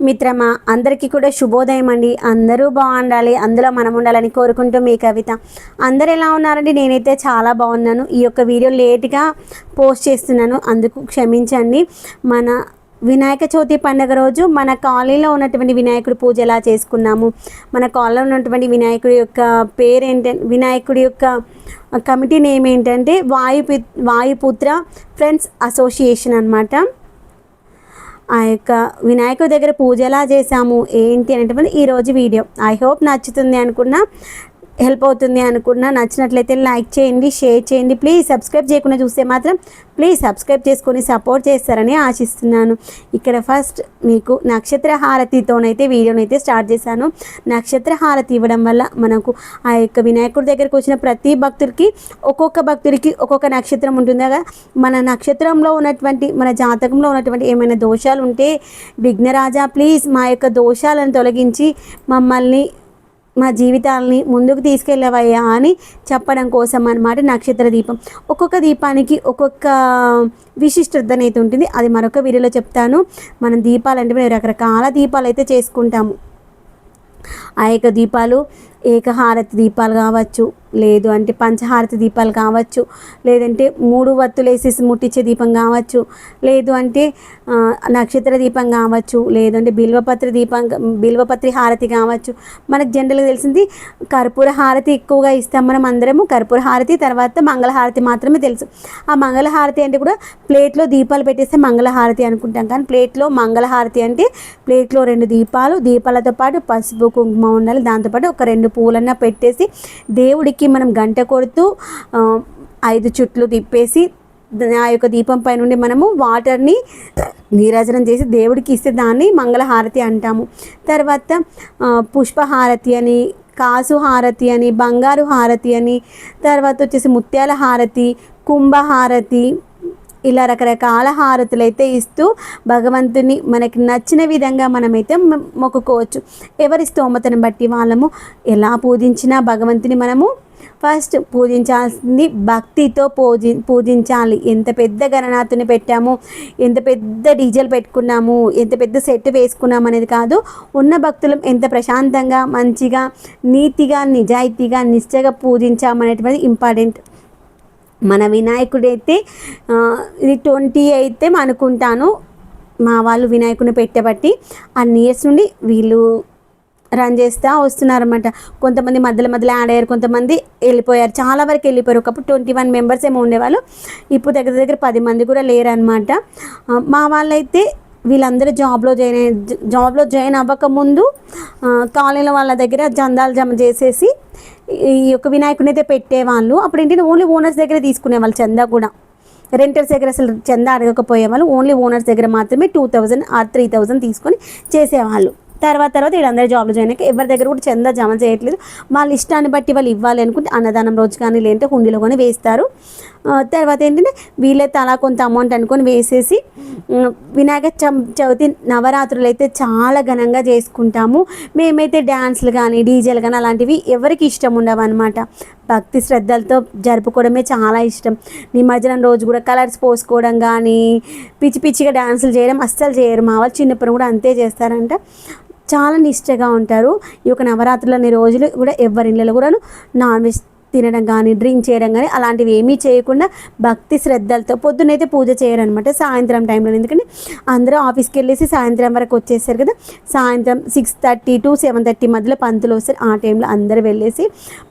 మిత్రమా అందరికీ కూడా శుభోదయం అండి. అందరూ బాగుండాలి, అందులో మనం ఉండాలని కోరుకుంటూ మీ కవిత. అందరు ఎలా ఉన్నారండి? నేనైతే చాలా బాగున్నాను. ఈ యొక్క వీడియో లేట్గా పోస్ట్ చేస్తున్నాను, అందుకు క్షమించండి. మన వినాయక చవితి పండుగ రోజు మన కాలనీలో ఉన్నటువంటి వినాయకుడి పూజ ఎలా చేసుకున్నాము, మన కాలనీలో ఉన్నటువంటి వినాయకుడి యొక్క పేరేంటంటే, వినాయకుడి యొక్క కమిటీ నేమ్ ఏంటంటే వాయుపుత్ర ఫ్రెండ్స్ అసోసియేషన్ అనమాట. ఆ యొక్క వినాయకుడి దగ్గర పూజ ఎలా చేసాము ఏంటి అనేటువంటి ఈరోజు వీడియో. ఐ హోప్ నచ్చుతుంది అనుకున్నా, హెల్ప్ అవుతుంది అనుకున్నా. నచ్చినట్లయితే లైక్ చేయండి, షేర్ చేయండి. ప్లీజ్ సబ్స్క్రైబ్ చేయకుండా చూస్తే మాత్రం ప్లీజ్ సబ్స్క్రైబ్ చేసుకొని సపోర్ట్ చేస్తారని ఆశిస్తున్నాను. ఇక్కడ ఫస్ట్ మీకు నక్షత్ర హారతితోనైతే వీడియోనైతే స్టార్ట్ చేశాను. నక్షత్ర హారతి ఇవ్వడం వల్ల మనకు ఆ యొక్క వినాయకుడి దగ్గరికి వచ్చిన ప్రతి భక్తుడికి ఒక్కొక్క నక్షత్రం ఉంటుంది కదా. మన నక్షత్రంలో ఉన్నటువంటి, మన జాతకంలో ఉన్నటువంటి ఏమైనా దోషాలు ఉంటే, విఘ్నరాజా ప్లీజ్ మా యొక్క దోషాలను తొలగించి మమ్మల్ని, మా జీవితాలని ముందుకు తీసుకెళ్ళవయ్యా అని చెప్పడం కోసం అన్నమాట నక్షత్ర దీపం. ఒక్కొక్క దీపానికి ఒక్కొక్క విశిష్టత అనేది ఉంటుంది, అది మరొక వీడియోలో చెప్తాను. మనం దీపాలంటే రకరకాల దీపాలు అయితే చేసుకుంటాము. ఆ యొక్క దీపాలు ఏకహారతి దీపాలు కావచ్చు, లేదు అంటే పంచహారతి దీపాలు కావచ్చు, లేదంటే 3 వత్తులు వేసేసి ముట్టించే దీపం కావచ్చు, లేదు అంటే నక్షత్ర దీపం కావచ్చు, లేదంటే బిల్వపత్రి హారతి కావచ్చు. మనకు జనరల్గా తెలిసింది కర్పూర హారతి ఎక్కువగా ఇస్తాం మనం అందరము. కర్పూర హారతి తర్వాత మంగళహారతి మాత్రమే తెలుసు. ఆ మంగళహారతి అంటే కూడా ప్లేట్లో దీపాలు పెట్టేస్తే మంగళహారతి అనుకుంటాం, కానీ ప్లేట్లో మంగళహారతి అంటే ప్లేట్లో 2 దీపాలు, దీపాలతో పాటు పసుపు కుంకుమ ఉండాలి, దాంతోపాటు ఒక 2 పూలన్నా పెట్టేసి దేవుడికి మనం గంట కొడుతూ 5 చుట్లు తిప్పేసి ఆ యొక్క దీపం పై నుండి మనము వాటర్ని నీరాజనం చేసి దేవుడికి ఇస్తే దాన్ని మంగళహారతి అంటాము. తర్వాత పుష్పహారతి అని, కాసు హారతి అని, బంగారు హారతి అని, తర్వాత వచ్చేసి ముత్యాల హారతి, కుంభహారతి, ఇలా రకరకాల హారతులు అయితే ఇస్తూ భగవంతుని మనకి నచ్చిన విధంగా మనమైతే మొక్కుకోవచ్చు. ఎవరి స్తోమతను బట్టి వాళ్ళము ఎలా పూజించినా భగవంతుని మనము ఫస్ట్ పూజించాల్సింది భక్తితో పూజించాలి. ఎంత పెద్ద గణనాథుని పెట్టాము, ఎంత పెద్ద డీజేలు పెట్టుకున్నాము, ఎంత పెద్ద సెట్ వేసుకున్నాము అనేది కాదు. ఉన్న భక్తులు ఎంత ప్రశాంతంగా, మంచిగా, నీతిగా, నిజాయితీగా, నిష్ఠగా పూజించామనేటువంటిది ఇంపార్టెంట్. మన వినాయకుడైతే ఇది 28 అనుకుంటాను మా వాళ్ళు వినాయకుడిని పెట్టబట్టి అన్ని ఇయర్స్ నుండి వీళ్ళు రన్ చేస్తూ వస్తున్నారన్నమాట. కొంతమంది మధ్యలో యాడ్ అయ్యారు, కొంతమంది వెళ్ళిపోయారు, చాలా వరకు వెళ్ళిపోయారు. ఒకప్పుడు 21 మెంబర్స్ ఏమో ఉండేవాళ్ళు, ఇప్పుడు దగ్గర 10 మంది కూడా లేరు అనమాట. మా వాళ్ళైతే వీళ్ళందరూ జాబ్లో జాయిన్ అవ్వకముందు కాలనీలో వాళ్ళ దగ్గర చందాలు జమ చేసేసి ఈ యొక్క వినాయకుడిని అయితే పెట్టేవాళ్ళు. అప్పుడు ఏంటంటే ఓన్లీ ఓనర్స్ దగ్గర తీసుకునేవాళ్ళు చందా కూడా. రెంటర్స్ దగ్గర అసలు చందా అడగకపోయేవాళ్ళు. ఓన్లీ ఓనర్స్ దగ్గర మాత్రమే 2000 ఆర్ 3000 తీసుకొని చేసేవాళ్ళు. తర్వాత వీళ్ళందరూ జాబ్లో జాయిన్ అయ్యాక ఎవరి దగ్గర కూడా చందా జమ చేయట్లేదు. వాళ్ళ ఇష్టాన్ని బట్టి వాళ్ళు ఇవ్వాలి అనుకుంటే అన్నదానం రోజు కానీ, లేదంటే హుండీలో కానీ వేస్తారు. తర్వాత ఏంటంటే వీళ్ళైతే అలా కొంత అమౌంట్ అనుకొని వేసేసి వినాయక చవితి నవరాత్రులు అయితే చాలా ఘనంగా చేసుకుంటాము. మేమైతే డ్యాన్స్లు కానీ, డీజేలు కానీ అలాంటివి ఎవరికి ఇష్టం ఉండవు అనమాట. భక్తి శ్రద్ధలతో జరుపుకోవడమే చాలా ఇష్టం. నిమజ్జనం రోజు కూడా కలర్స్ పోసుకోవడం కానీ, పిచ్చిగా డ్యాన్సులు చేయడం అస్సలు చేయరు. మా వాళ్ళు చిన్నప్పుడు కూడా అంతే చేస్తారంట. చాలా నిష్టగా ఉంటారు. ఈ యొక్క నవరాత్రులనే రోజులు కూడా ఎవరి ఇళ్ళలో కూడా నాన్ వెజ్ తినడం కానీ, డ్రింక్ చేయడం కానీ అలాంటివి ఏమీ చేయకుండా భక్తి శ్రద్ధలతో పొద్దునైతే పూజ చేయరనమాట, సాయంత్రం టైంలో. ఎందుకంటే అందరూ ఆఫీస్కి వెళ్ళేసి సాయంత్రం వరకు వచ్చేస్తారు కదా. సాయంత్రం 6:30 to 7:30 మధ్యలో పంతులు వస్తారు. ఆ టైంలో అందరూ వెళ్ళేసి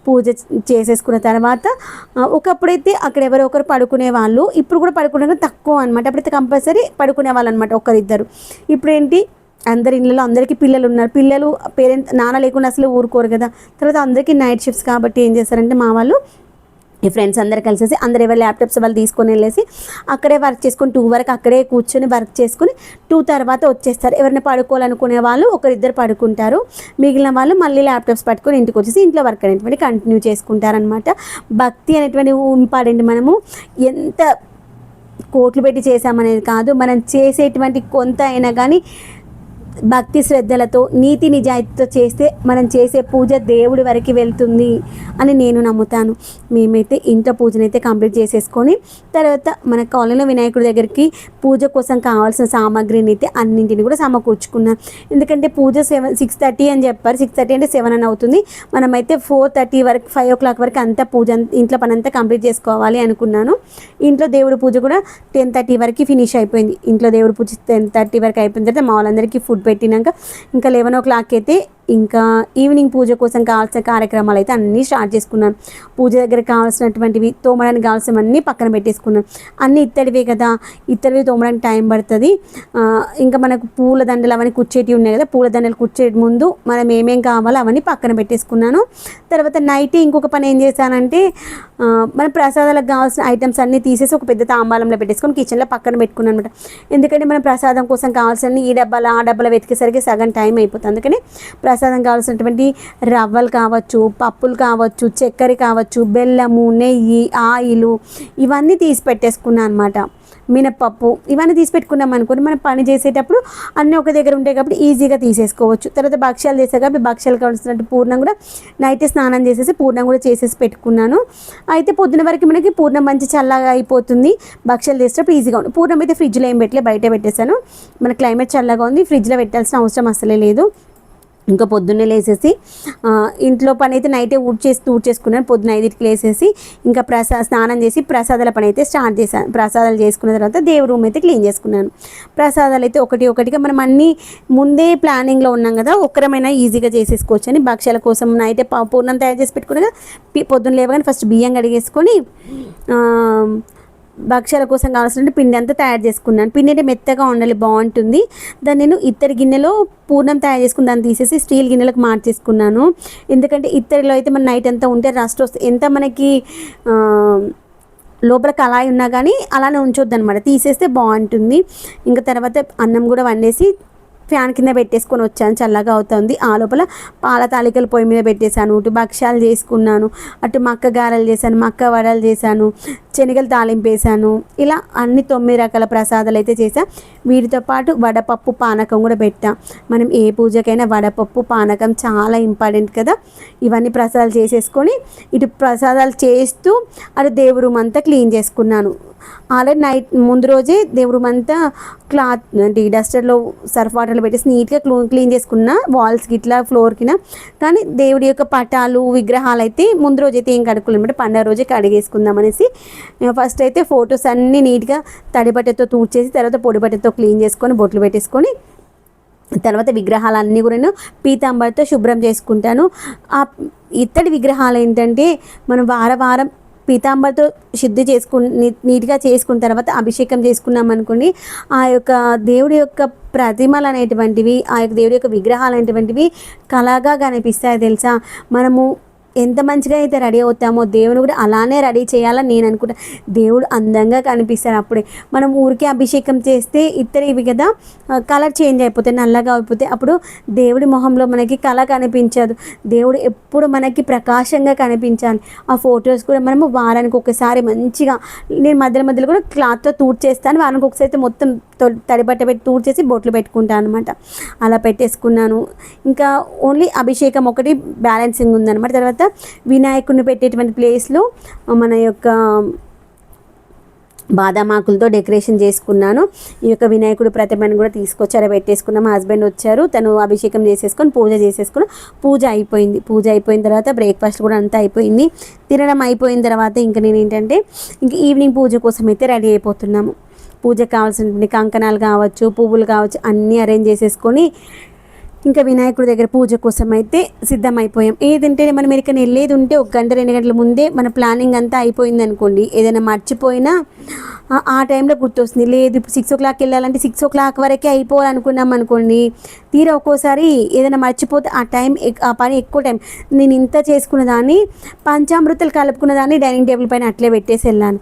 పూజ చేసేసుకున్న తర్వాత ఒకప్పుడైతే అక్కడ ఎవరో ఒకరు పడుకునే వాళ్ళు. ఇప్పుడు కూడా పడుకునే తక్కువ అనమాట. అప్పుడైతే కంపల్సరీ పడుకునే వాళ్ళు అనమాట, ఒకరిద్దరు. ఇప్పుడు ఏంటి, అందరి ఇళ్ళలో అందరికీ పిల్లలు ఉన్నారు. పిల్లలు నాన్న లేకుండా అసలు ఊరుకోరు కదా. తర్వాత అందరికీ నైట్ షిఫ్ట్స్ కాబట్టి ఏం చేస్తారంటే మా వాళ్ళు ఈ ఫ్రెండ్స్ అందరు కలిసేసి అందరు ఎవరి ల్యాప్టాప్స్ వాళ్ళు తీసుకొని వెళ్ళేసి అక్కడే వర్క్ చేసుకొని 2 వరకు అక్కడే కూర్చొని వర్క్ చేసుకుని 2 తర్వాత వచ్చేస్తారు. ఎవరైనా పడుకోవాలనుకునే వాళ్ళు ఒకరిద్దరు పడుకుంటారు, మిగిలిన వాళ్ళు మళ్ళీ ల్యాప్టాప్స్ పట్టుకొని ఇంటికి వచ్చేసి ఇంట్లో వర్క్ అనేటువంటి కంటిన్యూ చేసుకుంటారనమాట. భక్తి అనేటువంటి ఇంపార్టెంట్. మనము ఎంత కోట్లు పెట్టి చేసామనేది కాదు, మనం చేసేటువంటి కొంత అయినా కానీ భక్తి శ్రద్ధలతో నీతి నిజాయితీతో చేస్తే మనం చేసే పూజ దేవుడి వరకు వెళ్తుంది అని నేను నమ్ముతాను. మేమైతే ఇంట్లో పూజనైతే కంప్లీట్ చేసేసుకొని తర్వాత మన కాలనీలో వినాయకుడి దగ్గరికి పూజ కోసం కావాల్సిన సామాగ్రిని అయితే అన్నింటిని కూడా సమకూర్చుకున్నాను. ఎందుకంటే పూజ 6:30 అని చెప్పారు. 6:30 అంటే 7 అని అవుతుంది. మనమైతే 4:30 వరకు 5 o'clock వరకు అంతా పూజ ఇంట్లో పని అంతా కంప్లీట్ చేసుకోవాలి అనుకున్నాను. ఇంట్లో దేవుడి పూజ కూడా 10:30 వరకు ఫినిష్ అయిపోయింది. ఇంట్లో దేవుడి పూజ 10:30 వరకు అయిపోయిన తర్వాత మా వాళ్ళందరికీ ఫుడ్ పెట్టినాక ఇంకా 11 o'clock అయితే ఇంకా ఈవినింగ్ పూజ కోసం కావాల్సిన కార్యక్రమాలు అయితే అన్నీ స్టార్ట్ చేసుకున్నాను. పూజ దగ్గర కావాల్సినటువంటివి తోమడానికి కావాల్సినవన్నీ పక్కన పెట్టేసుకున్నాను. అన్నీ ఇత్తడివే కదా, ఇత్తడివి తోమడానికి టైం పడుతుంది. ఇంకా మనకు పూల దండలు అవన్నీ కుచ్చేటివి ఉన్నాయి కదా, పూల దండలు కుచ్చే ముందు మనం ఏమేం కావాలో అవన్నీ పక్కన పెట్టేసుకున్నాను. తర్వాత నైట్ ఇంకొక పని ఏం చేశానంటే మన ప్రసాదాలకు కావాల్సిన ఐటమ్స్ అన్నీ తీసేసి ఒక పెద్ద తాంబాలంలో పెట్టేసుకొని కిచెన్లో పక్కన పెట్టుకున్నాను అనమాట. ఎందుకంటే మనం ప్రసాదం కోసం కావాల్సిన ఈ డబ్బాలు ఆ డబ్బాలు వెతికేసరికి సగం టైం అయిపోతుంది. అందుకని ప్రసాదం కావాల్సినటువంటి రవ్వలు కావచ్చు, పప్పులు కావచ్చు, చక్కెర కావచ్చు, బెల్లము, నెయ్యి, ఆయిలు ఇవన్నీ తీసి పెట్టేసుకున్నాను అనమాట. మినప్పప్పు ఇవన్నీ తీసి పెట్టుకున్నాం అనుకోండి, మనం పని చేసేటప్పుడు అన్నీ ఒక దగ్గర ఉంటాయి కాబట్టి ఈజీగా తీసేసుకోవచ్చు. తర్వాత భక్ష్యాలు చేసే కాబట్టి భక్ష్యాలు కావాల్సినట్టు పూర్ణం కూడా నైట్ స్నానం చేసేసి పూర్ణం కూడా చేసేసి పెట్టుకున్నాను. అయితే పొద్దున వరకు మనకి పూర్ణం మంచి చల్లగా అయిపోతుంది. భక్ష్యాలు చేసేటప్పుడు ఈజీగా ఉంది. పూర్ణం అయితే ఫ్రిడ్జ్లో ఏం పెట్టలే, బయట పెట్టేశాను. మన క్లైమేట్ చల్లగా ఉంది, ఫ్రిడ్జ్లో పెట్టాల్సిన అవసరం అసలే లేదు. ఇంకా పొద్దున్నే లేసేసి ఇంట్లో పని అయితే నైటే ఊడ్చేసుకున్నాను. పొద్దున్న 5కి లేసేసి ఇంకా స్నానం చేసి ప్రసాదాల పని అయితే స్టార్ట్ చేశాను. ప్రసాదాలు చేసుకున్న తర్వాత దేవుడి రూమ్ అయితే క్లీన్ చేసుకున్నాను. ప్రసాదాలు అయితే ఒకటిగా మనం అన్నీ ముందే ప్లానింగ్లో ఉన్నాం కదా, ఒక్కరమైనా ఈజీగా చేసేసుకోవచ్చు అని భక్ష్యాల కోసం నైటే పూర్ణం తయారు చేసి పెట్టుకున్నాక పొద్దున్న లేవగానే ఫస్ట్ బియ్యం కడిగేసుకొని భక్ష్యాల కోసం కావాల్సిన పిండి అంతా తయారు చేసుకున్నాను. పిండి అంటే మెత్తగా ఉండాలి, బాగుంటుంది. దాన్ని నేను ఇత్తడి గిన్నెలో పూర్ణం తయారు చేసుకుని దాన్ని తీసేసి స్టీల్ గిన్నెలకు మార్చేసుకున్నాను. ఎందుకంటే ఇత్తడిలో అయితే మన నైట్ అంతా ఉంటే రస్ట్ వస్తుంది. ఎంత మనకి లోపల కళాయి ఉన్నా కానీ అలానే ఉంచొద్దు అనమాట, తీసేస్తే బాగుంటుంది. ఇంకా తర్వాత అన్నం కూడా వండేసి ఫ్యాన్ కింద పెట్టేసుకొని వచ్చాను, చల్లగా అవుతుంది. ఆ లోపల పాల తాలికలు పొయ్యి మీద పెట్టేశాను. ఇటు భక్ష్యాలు చేసుకున్నాను, అటు మక్క గారెలు చేశాను, మక్క వడలు చేశాను, శనగలు తాలింపు వేసాను. ఇలా అన్ని 9 రకాల ప్రసాదాలు అయితే చేసా. వీటితో పాటు వడపప్పు పానకం కూడా పెట్టా. మనం ఏ పూజకైనా వడపప్పు పానకం చాలా ఇంపార్టెంట్ కదా. ఇవన్నీ ప్రసాదాలు చేసేసుకొని ఇటు ప్రసాదాలు చేస్తూ అటు దేవుడి రూమ్ అంతా క్లీన్ చేసుకున్నాను. ఆల్రెడీ నైట్ ముందు రోజే దేవుడి రూమ్ అంతా క్లాత్ అంటే డస్టర్లో సర్ఫ్ వాటర్లో పెట్టేసి నీట్గా క్లీన్ చేసుకున్న, వాల్స్కి ఇట్లా ఫ్లోర్కిన. కానీ దేవుడి యొక్క పటాలు విగ్రహాలు అయితే ముందు రోజు అయితే ఏం కడుక్కోలేమంటే పండుగ రోజే కడిగేసుకుందాం అనేసి ఫస్ట్ అయితే ఫొటోస్ అన్నీ నీట్గా తడి బట్టతో తూడ్చేసి తర్వాత పొడి బట్టతో క్లీన్ చేసుకొని బొట్లు పెట్టేసుకొని తర్వాత విగ్రహాలన్నీ కూడా నేను పీతాంబరితో శుభ్రం చేసుకుంటాను. ఆ ఇత్తడి విగ్రహాలు ఏంటంటే మనం వారం పీతాంబరితో శుద్ధి నీట్గా చేసుకున్న తర్వాత అభిషేకం చేసుకున్నాం అనుకోండి, ఆ యొక్క దేవుడి యొక్క ప్రతిమలు అనేటువంటివి, ఆ యొక్క దేవుడి యొక్క విగ్రహాలు అనేటువంటివి కళగా కనిపిస్తాయి తెలుసా. మనము ఎంత మంచిగా అయితే రెడీ అవుతామో దేవుని కూడా అలానే రెడీ చేయాలని నేను అనుకుంటా. దేవుడు అందంగా కనిపిస్తాడు అప్పుడే. మనం ఊరికే అభిషేకం చేస్తే ఇవి కదా కలర్ చేంజ్ అయిపోతాయి, నల్లగా అయిపోతాయి. అప్పుడు దేవుడి మొహంలో మనకి కళ కనిపించదు. దేవుడు ఎప్పుడు మనకి ప్రకాశంగా కనిపించాలి. ఆ ఫొటోస్ కూడా మనము వారానికి ఒకసారి మంచిగా నేను మధ్యలో కూడా క్లాత్తో తూడ్చేస్తాను. వారానికి ఒకసారి అయితే మొత్తం తడిబట్ట పెట్టి తూడ్చేసి బొట్లు పెట్టుకుంటాను అనమాట. అలా పెట్టేసుకున్నాను. ఇంకా ఓన్లీ అభిషేకం ఒకటి బ్యాలెన్సింగ్ ఉందన్నమాట. తర్వాత వినాయకుడిని పెట్టేటువంటి ప్లేస్లో మన యొక్క బాదామాకులతో డెకరేషన్ చేసుకున్నాను. ఈ యొక్క వినాయకుడి ప్రతిమను కూడా తీసుకొచ్చారు, పెట్టేసుకున్నాం. మా హస్బెండ్ వచ్చారు, తను అభిషేకం చేసేసుకొని పూజ చేసేసుకుని పూజ అయిపోయిన తర్వాత బ్రేక్ఫాస్ట్ కూడా అంతా అయిపోయింది. తినడం అయిపోయిన తర్వాత ఇంకా నేను ఏంటంటే ఇంక ఈవినింగ్ పూజ కోసం అయితే రెడీ అయిపోతున్నాము. పూజకు కావాల్సినటువంటి కంకణాలు కావచ్చు, పువ్వులు కావచ్చు అన్నీ అరేంజ్ చేసేసుకొని ఇంకా వినాయకుడి దగ్గర పూజ కోసం అయితే సిద్ధమైపోయాం. ఏదంటే మనం ఎక్కడికైనా వెళ్ళేది ఉంటే 1 గంట 2 గంటల ముందే మన ప్లానింగ్ అంతా అయిపోయింది అనుకోండి, ఏదైనా మర్చిపోయినా ఆ టైంలో గుర్తొస్తుంది. లేదు ఇప్పుడు 6 o'clock వెళ్ళాలంటే 6 o'clock వరకే అయిపోవాలనుకున్నాం అనుకోండి, తీరా ఒక్కోసారి ఏదైనా మర్చిపోతే ఆ పని ఎక్కువ టైం. నేను ఇంత చేసుకున్న దాన్ని పంచామృతాలు కలుపుకున్న దాన్ని డైనింగ్ టేబుల్ పైన అట్లే పెట్టేసి వెళ్ళాను.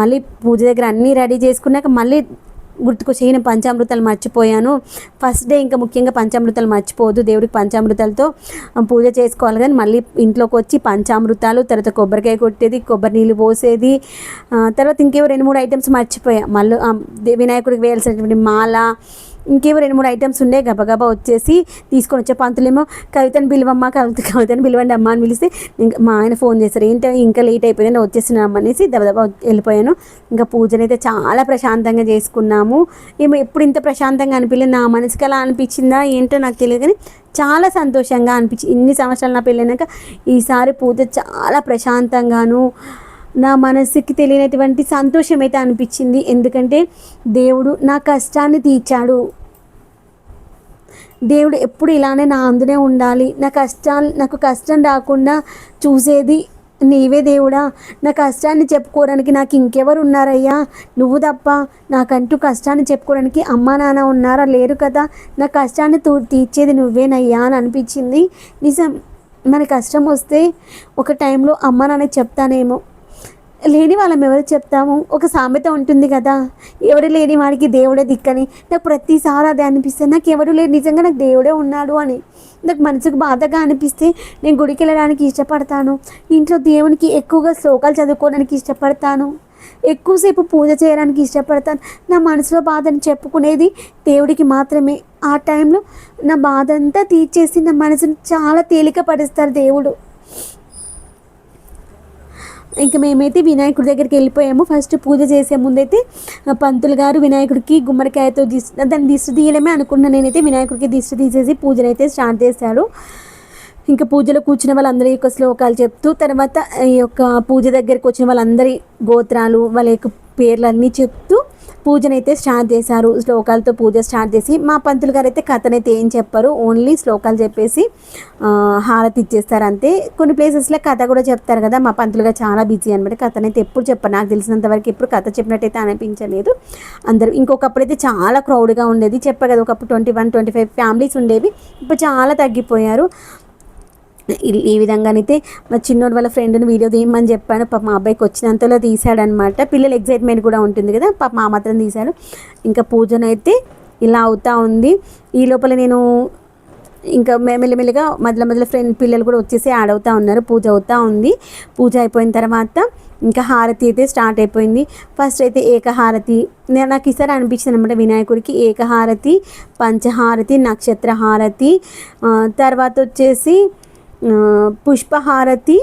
మళ్ళీ పూజ దగ్గర అన్నీ రెడీ చేసుకున్నాక మళ్ళీ గుర్తుకొచ్చి నేను పంచామృతాలు మర్చిపోయాను. ఫస్ట్ డే ఇంకా ముఖ్యంగా పంచామృతాలు మర్చిపోవద్దు, దేవుడికి పంచామృతాలతో పూజ చేసుకోవాలి. కానీ మళ్ళీ ఇంట్లోకి వచ్చి పంచామృతాలు, తర్వాత కొబ్బరికాయ కొట్టేది, కొబ్బరి నీళ్ళు పోసేది, తర్వాత ఇంకేవో 2-3 ఐటమ్స్ మర్చిపోయా. మళ్ళీ వినాయకుడికి వేయాల్సినటువంటి మాల ఇంకేవో 2-3 ఐటమ్స్ ఉండే గబగబా వచ్చేసి తీసుకొని వచ్చే. పంతులేమో కవితను పిలువమ్మా, కవితను పిలవండి అమ్మ అని పిలిస్తే ఇంకా మా ఆయన ఫోన్ చేశారు, ఏంటో ఇంకా లేట్ అయిపోయింది వచ్చేసినాం అనేసి దబదబా వెళ్ళిపోయాను. ఇంకా పూజనైతే చాలా ప్రశాంతంగా చేసుకున్నాము. ఏమో ఎప్పుడు ఇంత ప్రశాంతంగా అనిపించలేదు, నా మనసుకి అలా అనిపించిందా ఏంటో నాకు తెలియదు కానీ చాలా సంతోషంగా అనిపించింది. ఇన్ని సంవత్సరాలు నా పెళ్ళైనాక ఈసారి పూజ చాలా ప్రశాంతంగాను నా మనసుకి తెలియనటువంటి సంతోషం అయితే అనిపించింది. ఎందుకంటే దేవుడు నా కష్టాన్ని తీర్చాడు. దేవుడు ఎప్పుడు ఇలానే నా అందునే ఉండాలి, నాకు కష్టం రాకుండా చూసేది నీవే దేవుడా, నా కష్టాన్ని చెప్పుకోవడానికి నాకు ఇంకెవరు ఉన్నారయ్యా, నువ్వు తప్ప. నాకంటూ కష్టాన్ని చెప్పుకోవడానికి అమ్మా నాన్న ఉన్నారా, లేరు కదా, నా కష్టాన్ని తీర్చేది నువ్వేనయ్యా అని అనిపించింది. నిజం, మన కష్టం వస్తే ఒక టైంలో అమ్మా నాన్నకి చెప్తానేమో, లేని వాళ్ళం ఎవరు చెప్తాము. ఒక సామెత ఉంటుంది కదా, ఎవరు లేని వాడికి దేవుడే దిక్కని. నాకు ప్రతిసారి అదే అనిపిస్తుంది, నాకు ఎవరు లేరు, నిజంగా నాకు దేవుడే ఉన్నాడు అని. నాకు మనసుకు బాధగా అనిపిస్తే నేను గుడికి వెళ్ళడానికి ఇష్టపడతాను, ఇంట్లో దేవునికి ఎక్కువగా శ్లోకాలు చదువుకోవడానికి ఇష్టపడతాను, ఎక్కువసేపు పూజ చేయడానికి ఇష్టపడతాను. నా మనసులో బాధను చెప్పుకునేది దేవుడికి మాత్రమే. ఆ టైంలో నా బాధ అంతా తీర్చేసి నా మనసును చాలా తేలికపరుస్తారు దేవుడు. ఇంకా మేమైతే వినాయకుడి దగ్గరికి వెళ్ళిపోయాము. ఫస్ట్ పూజ చేసే ముందైతే పంతులు గారు వినాయకుడికి గుమ్మడికాయతో దాన్ని దిష్టి తీయడమే అనుకున్నాను నేనైతే. వినాయకుడికి దిష్టి తీసేసి పూజనైతే స్టార్ట్ చేశాడు. ఇంకా పూజలో కూర్చున్న వాళ్ళందరి యొక్క శ్లోకాలు చెప్తూ, తర్వాత ఈ యొక్క పూజ దగ్గరికి వచ్చిన వాళ్ళందరి గోత్రాలు వాళ్ళ యొక్క పేర్లన్నీ చెప్తూ పూజనైతే స్టార్ట్ చేశారు. శ్లోకాలతో పూజ స్టార్ట్ చేసి మా పంతులు గారు అయితే కథనైతే ఏం చెప్పారు, ఓన్లీ శ్లోకాలు చెప్పేసి హారతి ఇచ్చేస్తారు అంతే. కొన్ని ప్లేసెస్లో కథ కూడా చెప్తారు కదా, మా పంతులు గారు చాలా బిజీ అనమాట, కథనైతే ఎప్పుడు చెప్పారు. నాకు తెలిసినంత వరకు ఎప్పుడు కథ చెప్పినట్టయితే అనిపించలేదు అందరూ. ఇంకొకప్పుడైతే చాలా క్రౌడ్గా ఉండేది, చెప్పా కదా, ఒకప్పుడు 21-25 ఫ్యామిలీస్ ఉండేవి, ఇప్పుడు చాలా తగ్గిపోయారు. ఈ విధంగానైతే మా చిన్నోడు వాళ్ళ ఫ్రెండ్ని వీడియో తీయమని చెప్పాను. పాప మా అబ్బాయికి వచ్చినంతలో తీశాడనమాట. పిల్లలు ఎగ్జైట్మెంట్ కూడా ఉంటుంది కదా, పాప మా మాత్రం తీశాడు. ఇంకా పూజనైతే ఇలా అవుతూ ఉంది. ఈ లోపల నేను ఇంకా మెల్లిమెల్లిగా మధ్యలో పిల్లలు కూడా వచ్చేసి యాడ్ అవుతూ ఉన్నారు. పూజ అవుతూ ఉంది. పూజ అయిపోయిన తర్వాత ఇంకా హారతి అయితే స్టార్ట్ అయిపోయింది. ఫస్ట్ అయితే ఏకహారతి నాకు ఈసారి అనిపించింది అనమాట, వినాయకుడికి ఏకహారతి, పంచహారతి, నక్షత్ర హారతి, తర్వాత వచ్చేసి పుష్పహారతి,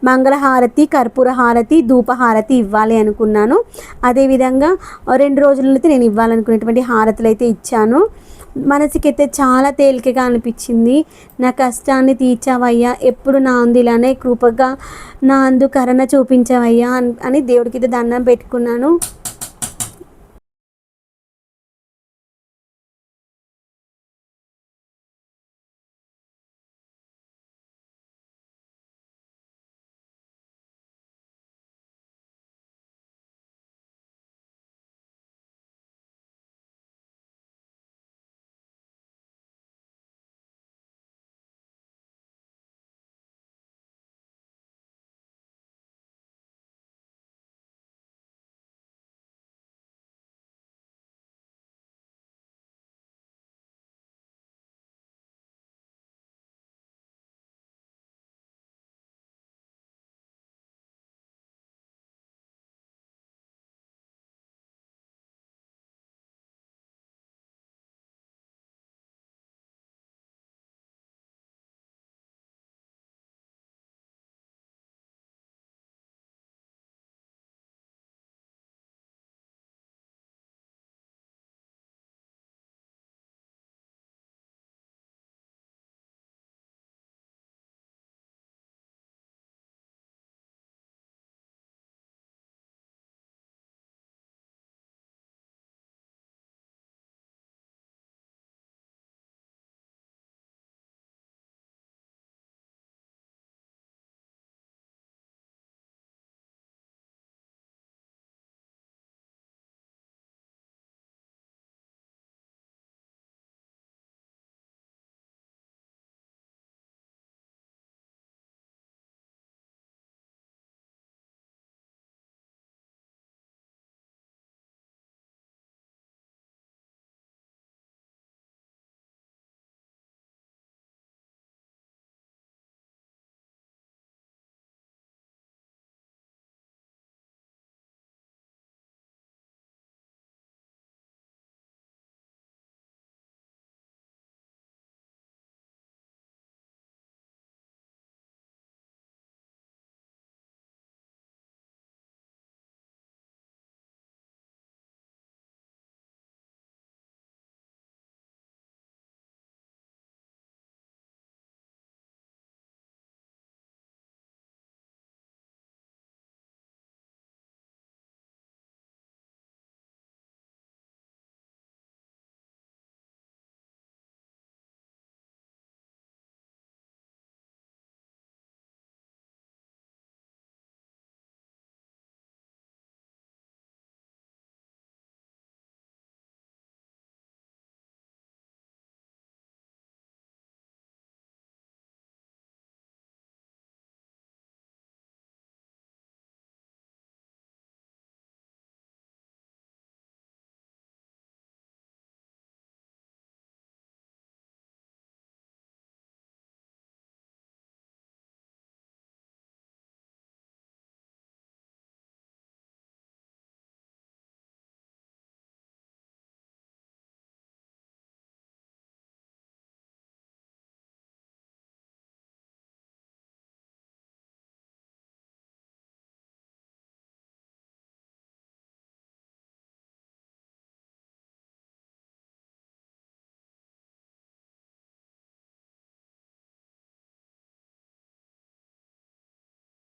మంగళహారతి, కర్పూర హారతి, ధూపహారతి ఇవ్వాలి అనుకున్నాను. అదేవిధంగా 2 రోజులైతే నేను ఇవ్వాలనుకునేటువంటి హారతులు అయితే ఇచ్చాను. మనసుకైతే చాలా తేలికగా అనిపించింది. నా కష్టాన్ని తీర్చావయ్యా, ఎప్పుడు నా అందు ఇలానే కృపగా నా అందు కరుణ చూపించవయ్యా అని దేవుడికి అయితే దండం పెట్టుకున్నాను.